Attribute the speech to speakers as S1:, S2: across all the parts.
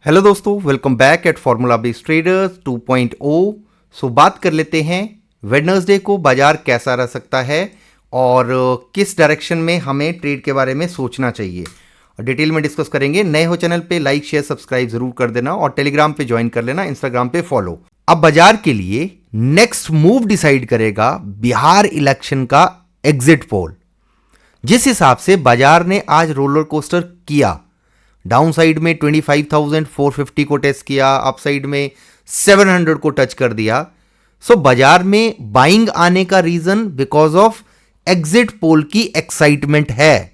S1: Hello दोस्तों, welcome back at formula based traders 2.0। सो बात कर लेते हैं वेडनेसडे को बाजार कैसा रह सकता है और किस डायरेक्शन में हमें ट्रेड के बारे में सोचना चाहिए और डिटेल में डिस्कस करेंगे। नए हो चैनल पे लाइक शेयर सब्सक्राइब जरूर कर देना और टेलीग्राम पे ज्वाइन कर लेना, इंस्टाग्राम पे फॉलो। अब बाजार के लिए नेक्स्ट मूव डिसाइड करेगा बिहार इलेक्शन का एग्जिट पोल। जिस हिसाब से बाजार ने आज रोलर कोस्टर किया, डाउन साइड में 25,450 को टेस्ट किया, अप साइड में 700 को टच कर दिया। सो बाजार में बाइंग आने का reason because of exit poll की एक्साइटमेंट है।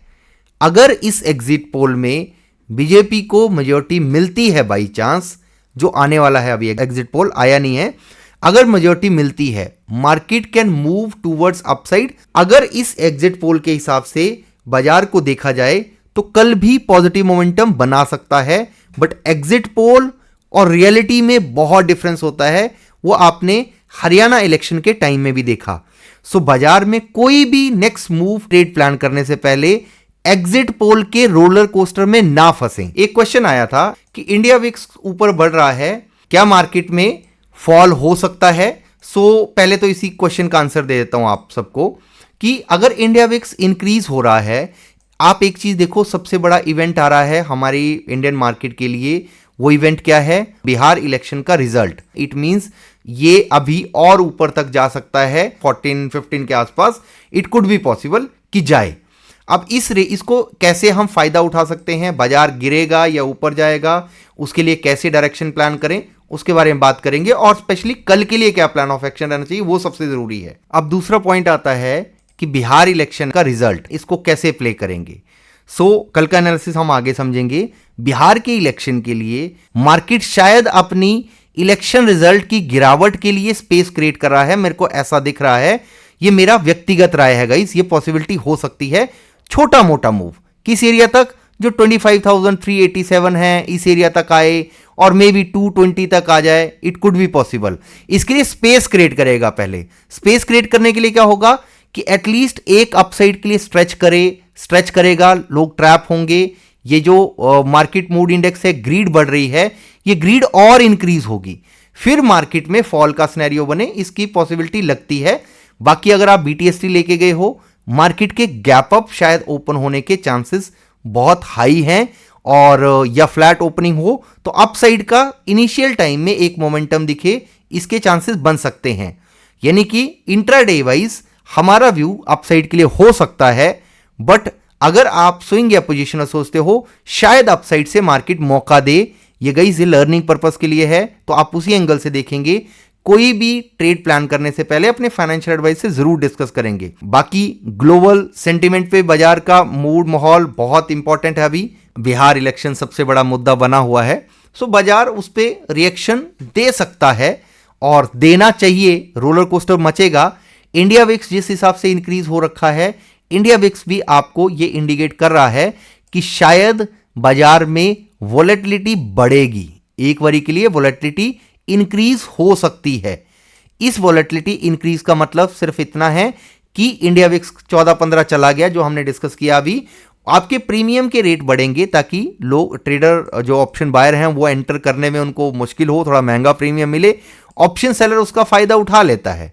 S1: अगर इस एग्जिट पोल में बीजेपी को मेजॉरिटी मिलती है बाई चांस, जो आने वाला है, अभी एग्जिट पोल आया नहीं है, अगर मेजॉरिटी मिलती है market can move towards upside. अगर इस एग्जिट पोल के हिसाब से बाजार को देखा जाए तो कल भी पॉजिटिव मोमेंटम बना सकता है, बट एग्जिट पोल और रियलिटी में बहुत डिफरेंस होता है। वो आपने हरियाणा इलेक्शन के टाइम में भी देखा। सो बाजार में कोई भी नेक्स्ट मूव ट्रेड प्लान करने से पहले एग्जिट पोल के रोलर कोस्टर में ना फंसे। एक क्वेश्चन आया था कि इंडिया विक्स ऊपर बढ़ रहा है, क्या मार्केट में फॉल हो सकता है? सो पहले तो इसी क्वेश्चन का आंसर दे देता हूं आप सबको कि अगर इंडिया विक्स इंक्रीज हो रहा है, आप एक चीज देखो, सबसे बड़ा इवेंट आ रहा है हमारी इंडियन मार्केट के लिए। वो इवेंट क्या है? बिहार इलेक्शन का रिजल्ट। इट मींस ये अभी और ऊपर तक जा सकता है, 14-15 के आसपास इट कुड बी पॉसिबल कि जाए। अब इसको कैसे हम फायदा उठा सकते हैं? बाजार गिरेगा या ऊपर जाएगा, उसके लिए कैसे डायरेक्शन प्लान करें, उसके बारे में बात करेंगे, और स्पेशली कल के लिए क्या प्लान ऑफ एक्शन रहना चाहिए, वो सबसे जरूरी है। अब दूसरा पॉइंट आता है कि बिहार इलेक्शन का रिजल्ट, इसको कैसे प्ले करेंगे। कल का एनालिसिस हम आगे समझेंगे। बिहार के इलेक्शन के लिए मार्केट शायद अपनी इलेक्शन रिजल्ट की गिरावट के लिए स्पेस क्रिएट कर रहा है, मेरे को ऐसा दिख रहा है। ये मेरा व्यक्तिगत राय है गाइस, ये पॉसिबिलिटी हो सकती है। छोटा मोटा मूव किस एरिया तक? जो 25,387 है, इस एरिया तक आए और मे बी 220 तक आ जाए, इट कुड बी पॉसिबल। इसके लिए स्पेस क्रिएट करेगा। पहले स्पेस क्रिएट करने के लिए क्या होगा कि एटलीस्ट एक अपसाइड के लिए स्ट्रेच करेगा, लोग ट्रैप होंगे। ये जो मार्केट मूड इंडेक्स है, ग्रीड बढ़ रही है, ये ग्रीड और इंक्रीज होगी, फिर मार्केट में फॉल का सिनेरियो बने, इसकी पॉसिबिलिटी लगती है। बाकी अगर आप बीटीएसटी लेके गए हो, मार्केट के गैप अप शायद ओपन होने के चांसेस बहुत हाई हैं, और या फ्लैट ओपनिंग हो तो अपसाइड का इनिशियल टाइम में एक मोमेंटम दिखे, इसके चांसेस बन सकते हैं। यानी कि इंट्राडे वाइज हमारा व्यू अपसाइड के लिए हो सकता है, बट अगर आप स्विंग या पोजीशनर सोचते हो, शायद अपसाइड से मार्केट मौका दे। ये गाइस, ये लर्निंग पर्पस के लिए है, तो आप उसी एंगल से देखेंगे। कोई भी ट्रेड प्लान करने से पहले अपने फाइनेंशियल एडवाइस से जरूर डिस्कस करेंगे। बाकी ग्लोबल सेंटीमेंट पे बाजार का मूड माहौल बहुत इंपॉर्टेंट है। अभी बिहार इलेक्शन सबसे बड़ा मुद्दा बना हुआ है, सो बाजार उस पर रिएक्शन दे सकता है और देना चाहिए। रोलर कोस्टर मचेगा। इंडिया विक्स जिस हिसाब से इंक्रीज हो रखा है, इंडिया विक्स भी आपको ये इंडिकेट कर रहा है कि शायद बाजार में वोलेटिलिटी बढ़ेगी। एक बारी के लिए वोलेटिलिटी इंक्रीज हो सकती है। इस वोलेटिलिटी इंक्रीज का मतलब सिर्फ इतना है कि इंडिया विक्स 14-15 चला गया, जो हमने डिस्कस किया अभी। आपके प्रीमियम के रेट बढ़ेंगे ताकि लोग, ट्रेडर जो ऑप्शन बायर हैं, वो एंटर करने में उनको मुश्किल हो, थोड़ा महंगा प्रीमियम मिले, ऑप्शन सेलर उसका फायदा उठा लेता है।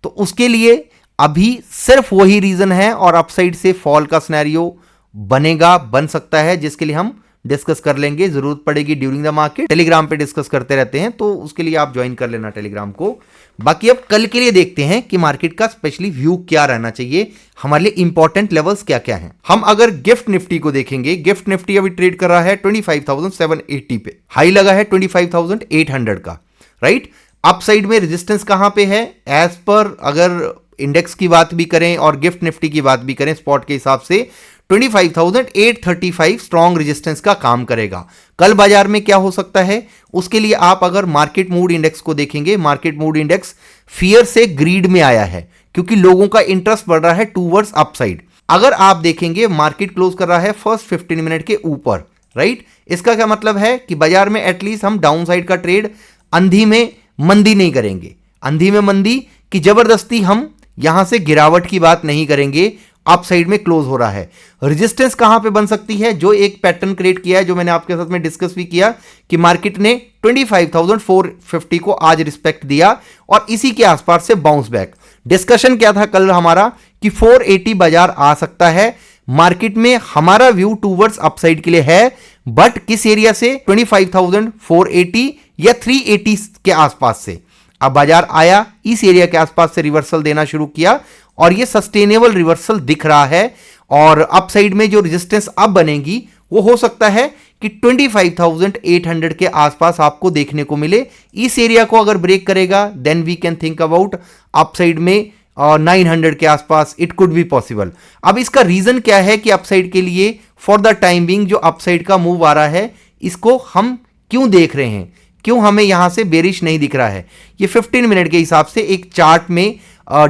S1: तो उसके लिए अभी सिर्फ वही रीजन है, और अपसाइड से फॉल का सिनेरियो बन सकता है, जिसके लिए हम डिस्कस कर लेंगे। जरूरत पड़ेगी ड्यूरिंग द मार्केट, टेलीग्राम पे डिस्कस करते रहते हैं, तो उसके लिए आप ज्वाइन कर लेना टेलीग्राम को। बाकी अब कल के लिए देखते हैं कि मार्केट का स्पेशली व्यू क्या रहना चाहिए, हमारे लिए इंपॉर्टेंट लेवल्स क्या क्या हैं। हम अगर गिफ्ट निफ्टी को देखेंगे, गिफ्ट निफ्टी अभी ट्रेड कर रहा है 25,780 पे, हाई लगा है 25,800 का, राइट। अपसाइड में रेजिस्टेंस कहां पे है? एज पर अगर इंडेक्स की बात भी करें और गिफ्ट निफ्टी की बात भी करें, स्पॉट के हिसाब से 25,835 स्ट्रॉन्ग रेजिस्टेंस का काम करेगा। कल बाजार में क्या हो सकता है, उसके लिए आप अगर मार्केट मूड इंडेक्स को देखेंगे, मार्केट मूड इंडेक्स फियर से ग्रीड में आया है, क्योंकि लोगों का इंटरेस्ट बढ़ रहा है टूवर्ड्स अपसाइड। अगर आप देखेंगे, मार्केट क्लोज कर रहा है फर्स्ट 15 मिनट के ऊपर, राइट। इसका क्या मतलब है कि बाजार में एटलीस्ट हम डाउन साइड का ट्रेड अंधी में मंदी नहीं करेंगे। अंधी में मंदी कि जबरदस्ती हम यहां से गिरावट की बात नहीं करेंगे, अप साइड में क्लोज हो रहा है। रेजिस्टेंस कहां पे बन सकती है, जो एक पैटर्न क्रिएट किया है, जो मैंने आपके साथ में डिस्कस भी किया कि मार्केट ने 25,450 को आज रिस्पेक्ट दिया और इसी के आसपास से बाउंस बैक। डिस्कशन क्या था कल हमारा कि 480 बाजार आ सकता है। मार्केट में हमारा व्यू टूवर्ड्स अपसाइड के लिए है, बट किस एरिया से, 25,480 या 380 के आसपास से। अब बाजार आया, इस एरिया के आसपास से रिवर्सल देना शुरू किया और ये सस्टेनेबल रिवर्सल दिख रहा है। और अपसाइड में जो रेजिस्टेंस अब बनेगी वो हो सकता है कि 25,800 के आसपास आपको देखने को मिले। इस एरिया को अगर ब्रेक करेगा then we can think about upside में 900 के आसपास इट कुड बी पॉसिबल। अब इसका रीजन क्या है कि अपसाइड के लिए फॉर द टाइम बिंग जो अपसाइड का मूव आ रहा है इसको हम क्यों देख रहे हैं, क्यों हमें यहां से बेरिश नहीं दिख रहा है। ये 15 मिनट के हिसाब से एक चार्ट में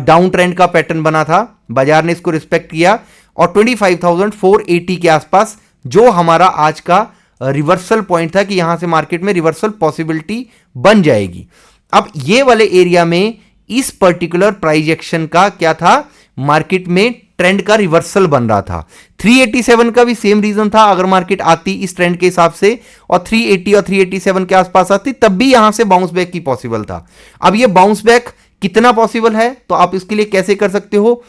S1: डाउन ट्रेंड का पैटर्न बना था, बाजार ने इसको रिस्पेक्ट किया और 25,480 के आसपास जो हमारा आज का रिवर्सल पॉइंट था कि यहां से मार्केट में रिवर्सल पॉसिबिलिटी बन जाएगी। अब ये वाले एरिया में इस पर्टिकुलर प्राइस एक्शन का क्या था, मार्केट में ट्रेंड का रिवर्सल बन रहा था। 387 का भी सेम रीजन था, अगर मार्केट आती इस ट्रेंड के हिसाब से और 380 और 387 के आसपास आती तब भी यहां से बाउंस बैक की पॉसिबल था। अब ये बाउंस बैक कितना पॉसिबल है, तो आप इसके लिए कैसे कर सकते हो,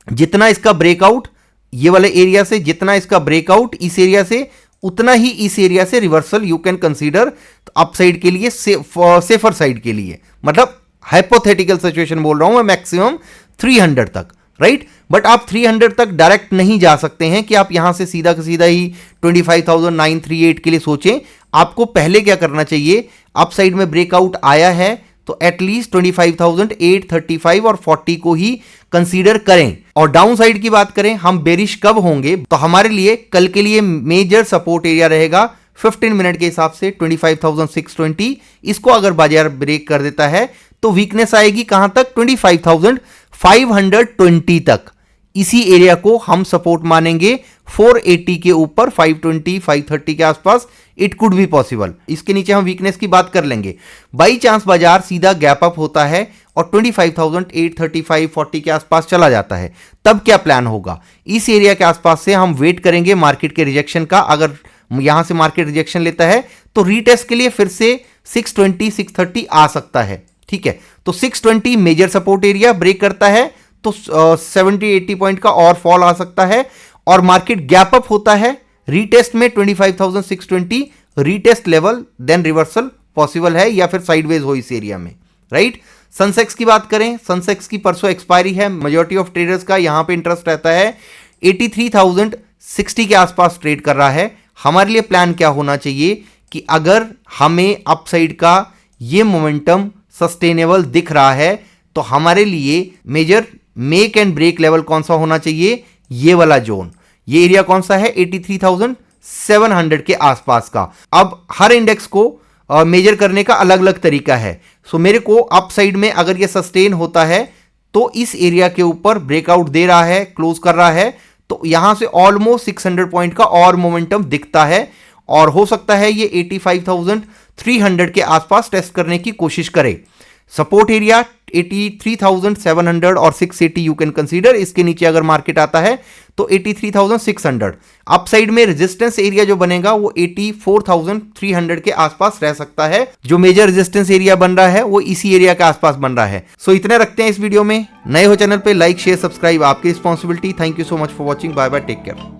S1: जितना इसका ब्रेकआउट ये वाले एरिया से, जितना इसका ब्रेकआउट इस एरिया से, उतना ही इस एरिया से reversal you can consider upside के लिए, सेफर साइड के लिए। मतलब हाइपोथेटिकल सिचुएशन बोल रहा हूं मैं, मैक्सिमम 300 तक, राइट। बट आप 300 तक डायरेक्ट नहीं जा सकते हैं कि आप यहां से सीधा का सीधा ही 25,938 के लिए सोचें। आपको पहले क्या करना चाहिए, अपसाइड में ब्रेकआउट आया है तो एटलीस्ट 25,835 और 40 को ही कंसीडर करें। और डाउन साइड की बात करें, हम बेरिश कब होंगे, तो हमारे लिए कल के लिए मेजर सपोर्ट एरिया रहेगा 15 मिनट के हिसाब से 25,620। इसको अगर बाजार ब्रेक कर देता है तो वीकनेस आएगी कहां तक, 25,520 तक। इसी एरिया को हम सपोर्ट मानेंगे 480 के ऊपर, 520 530 के आसपास इट कुड बी पॉसिबल। इसके नीचे हम वीकनेस की बात कर लेंगे। बाई चांस बाजार सीधा गैप अप होता है और 25,835 40 के आसपास चला जाता है, तब क्या प्लान होगा, इस एरिया के आसपास से हम वेट करेंगे मार्केट के रिजेक्शन का। अगर यहां से मार्केट रिजेक्शन लेता है तो रीटेस्ट के लिए फिर से 620 630 आ सकता है, ठीक है। तो 620 मेजर सपोर्ट एरिया, ब्रेक करता है तो 70-80 पॉइंट का और फॉल आ सकता है और मार्केट गैप अप होता है रीटेस्ट में 25,620 retest level, then reversal possible है या फिर साइडवेज हो इस एरिया में, राइट। सनसेक्स की बात करें, सनसेक्स की परसों एक्सपायरी है, मेजॉरिटी ऑफ ट्रेडर्स का यहां पे इंटरेस्ट रहता है। 83,060 के आसपास ट्रेड कर रहा है। हमारे लिए प्लान क्या होना चाहिए कि अगर हमें अपसाइड का ये मोमेंटम सस्टेनेबल दिख रहा है तो हमारे लिए major make and break level कौन सा होना चाहिए, ये वाला जोन, ये एरिया कौन सा है, 83,700 के आसपास का। अब हर इंडेक्स को मेजर करने का अलग अलग तरीका है। सो मेरे को अपसाइड में अगर ये सस्टेन होता है तो इस एरिया के ऊपर ब्रेकआउट दे रहा है, क्लोज कर रहा है, तो यहां से ऑलमोस्ट 600 पॉइंट का और मोमेंटम दिखता है और हो सकता है ये 85,300 के आसपास टेस्ट करने की कोशिश करे। सपोर्ट एरिया 83,700 और 680 यू कैन कंसीडर। इसके नीचे अगर मार्केट आता है तो 83,600। अपसाइड में रेजिस्टेंस एरिया जो बनेगा वो 84,300 के आसपास रह सकता है। जो मेजर रेजिस्टेंस एरिया बन रहा है वो इसी एरिया के आसपास बन रहा है। सो इतने रखते हैं इस वीडियो में। नए हो चैनल पे लाइक शेयर सब्सक्राइब आपकी responsibility. Thank you so much for watching. Bye bye, take care.